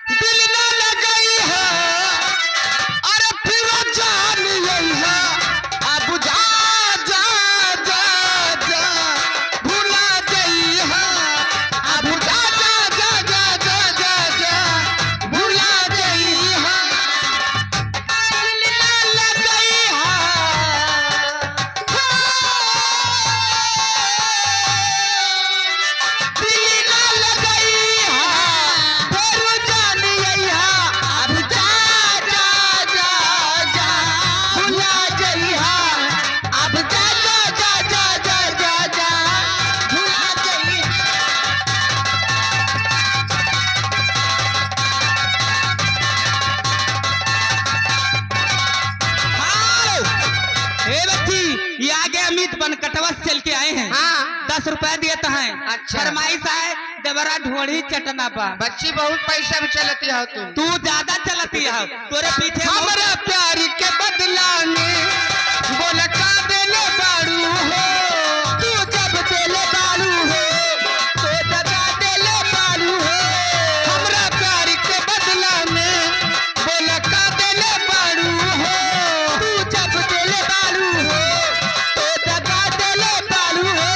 दिल ना लगई है अरे फिर जान यही है अब जा जा जा जा भुला गई है अब जा जा जा जा जा जा जा भुला गई है दिल ना लगई है दिल ना लगई है फिर जान यही है अब जा जा जा जा भुला गई है अब जा जा जा जा जा जा जा भुला गई है हालो हे बच्ची ये आगे अमित बनकटवा से चल के आए हैं। हाँ 10 रुपया दिए तो हैं। अच्छा। फरमाइश है देवरा ढोड़ी चटना पा बच्ची बहुत पैसा में चलती हो तुम। तू ज्यादा चलती है तोरे पीछे हमारा प्यार के बदला में बोल का देले बारू हो तू जब देले बारू हो तो दगा देले बारू हो हमरा प्यार के बदला में बोल का देले बारू हो तू जब देले बारू हो तो दगा देले बारू हो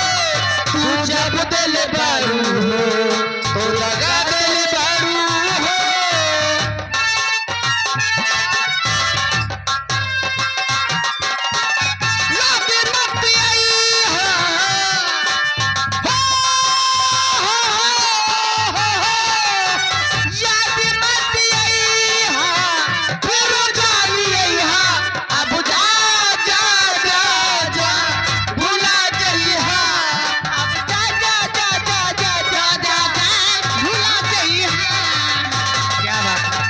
तू जब देले बारू हो तो लगा देले बारू हो याद मत आई है याद मत आई है फिर जान यही है अब जा जा जा जा भुला गई है अब जा जा जा जा जा जा जा जा भुला गई है क्या बात है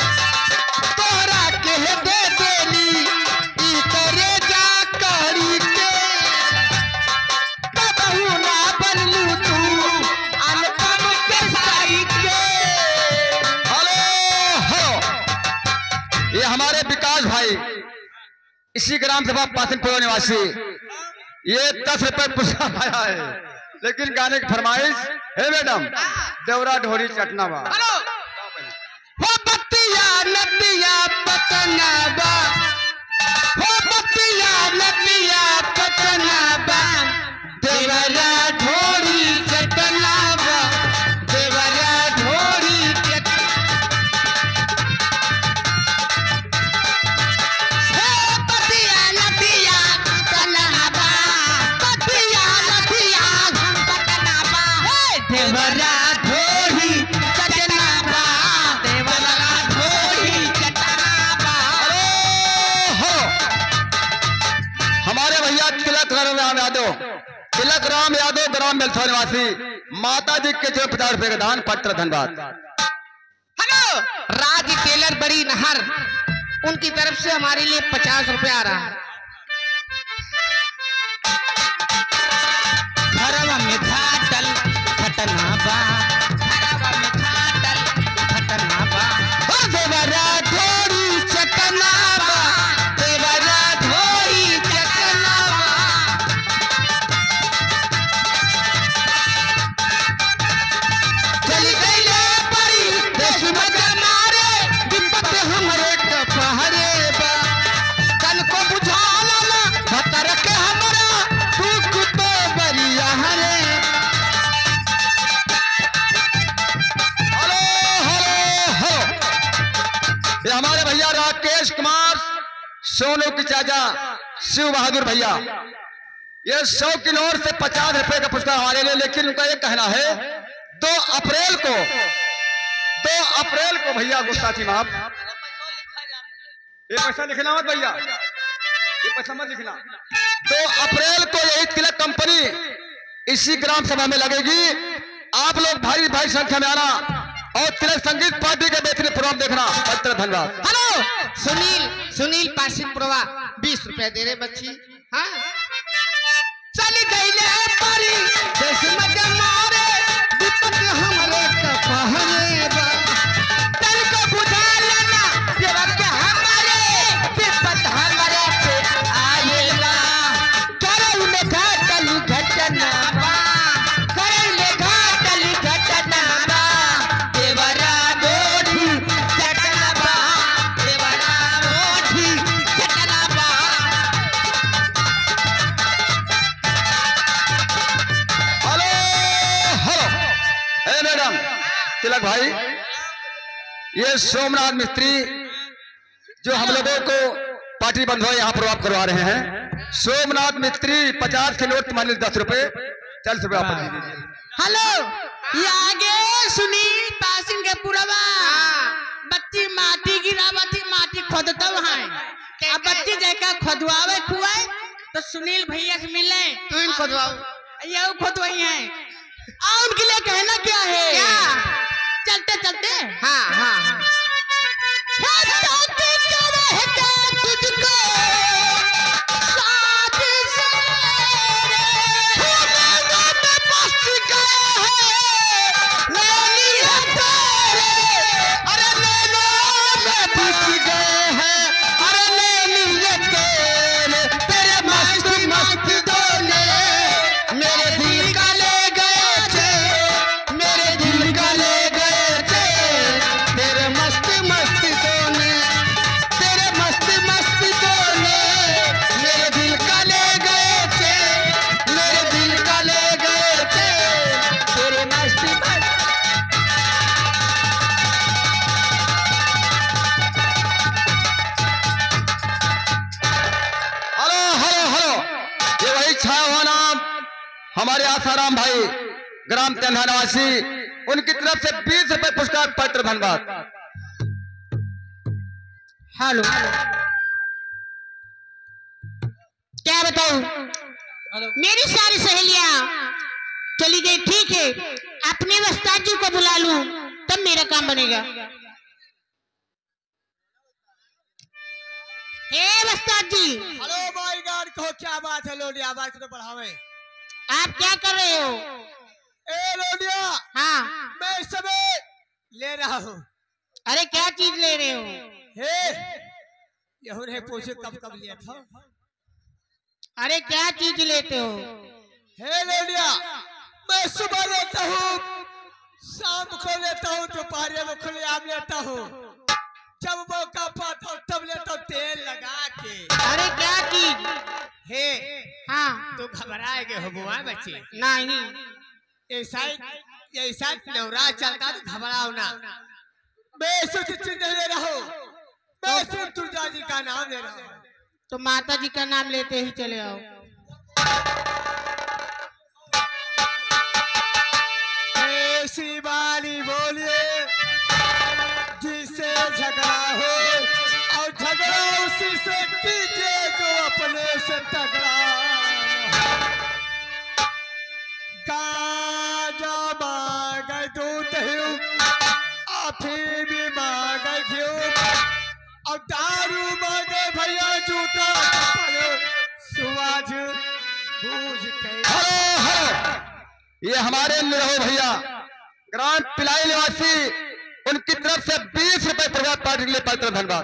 तोहरा के दे देली ई तोरे जा करी के कबहू ना बनलू तू अनकम के साई के हेलो हो ये हमारे विकास भाई इसी ग्राम सभा पासनपुर निवासी ये 10 रुपए पुरस्कार आया है लेकिन गाने की फरमाइश है मैडम देवरा ढोरी चटनावा हेलो हो बत्तिया नदिया पतनाबा हो बत्तिया नदिया पतनाबा देवरा ढोरी चटनाबा देवरा ढोरी हो बत्तिया नदिया पतनाबा बत्तिया नदिया पतनाबा हे देवरा ढोरी चटनाबा देवरा ढोरी चटनाबा हो हमारे भैया तिलक राम यादव ग्राम बेलथौर निवासी माता जी के जो 50 रुपए का दान पत्र धन्यवाद। हेलो राज टेलर बड़ी नहर उनकी तरफ से हमारे लिए 50 रुपए आ रहा है। घरवा में घाटल घटना बा घरवा में घाटल घटना बा हो देवरा ढोरी चटना बा देवरा ढोरी चटना बा चली गई ले परी देश में मारे विपत हमरे कपहरे बा कल को बुझाला ना भतर के हमरा दुख तो बरिया हरे हेलो हेलो हेलो ये हमारे भैया राकेश कुमार सोनू की चाचा शिव बहादुर भैया ये 100 की नोट से 50 रुपए का पुरस्कार हमारे लिए लेकिन उनका ये कहना है 2 अप्रैल को भैया गुस्ताखी माफ ये पैसा लिखना मत भैया ये पैसा मत लिखना 2 अप्रैल को यही तिलक कंपनी इसी ग्राम सभा में लगेगी। आप लोग भारी भारी संख्या में आना और तिलक संगीत पार्टी के बेहतरीन प्रोग्राम देखना। पत्र धन्यवाद। हेलो सुनील पासिनपुरवा 20 रुपए दे रहे बच्ची। हाँ चली गई ले पारी देश में मारे विपत हमरे कपहरे बा तन को बुझा लेना देवर के हमारे विपत हमरे पे आएगा चलो तिलक भाई, ये सोमनाथ मिस्त्री जो हम लोगों को पार्टी बंद हो यहाँ प्रभाव करवा रहे हैं। सोमनाथ मिस्त्री 50 के नोट मान 10 रुपए 40 रुपए वापस दे दीजिए। हेलो, ये आगे सुनील पासिंग के पुरवा बत्ती माटी गिरावती माटी खोदता वहाँ अब बत्ती जैका खोदवावे खुआए तो सुनील भैया से मिले तू इन खोदवाओ, ये खोदवाई है। और उनके लिए कहना क्या है? क्या? चलते चलते हाँ हाँ तुझको साथ से हमारे आसाराम भाई ग्राम तेंधा निवासी, उनकी तरफ से 20 रुपए पुरस्कार पत्र धन्यवाद। हेलो, क्या बताऊं? मेरी सारी सहेलियां चली गई, ठीक है, अपने वस्ताद जी को बुला लूं तब मेरा काम बनेगा। हे वस्ताद जी। हेलो माय गॉड, कहो क्या बात है लोडिया, आवाज को तो बढ़ावे। आप क्या कर रहे हो? ए लोडिया, हाँ, मैं इस समय ले रहा हूँ। अरे क्या चीज ले रहे हो? हे, यहू नहीं पूछे कब कब लिया था। अरे क्या चीज लेते हो? हे लोडिया, मैं सुबह लेता हूँ, शाम को लेता हूँ, दोपहर में खुलेआम लेता हूँ, जब मौका पाता हूँ तब लेता हूँ तेल लगा के। अरे क्या चीज? हे, हाँ, तू घबराएगे हो बुआ बच्चे? नहीं, ऐसा नवराज चलता तो घबराओ ना। मैं कुछ चीज नहीं ले रहा हूँ, मैं सिर्फ दुर्गा जी का नाम ले रहा हूँ। तो माता जी का नाम लेते ही चले आओ। ऐसी बारी बोलिए जिससे झगड़ा हो, और झगड़ा उसी से कीजिए जो अपने से तगड़ा हो। गाजा मांगे दूध अफीम भी मांगे घी, और दारू मांगे भैया जूता सुवाज बूझ के। हेलो हेलो, ये हमारे निरहो भैया ग्राम पिलाई निवासी, उनकी तरफ से 20 रुपए प्रभात पार्टी के लिए पत्र धन्यवाद।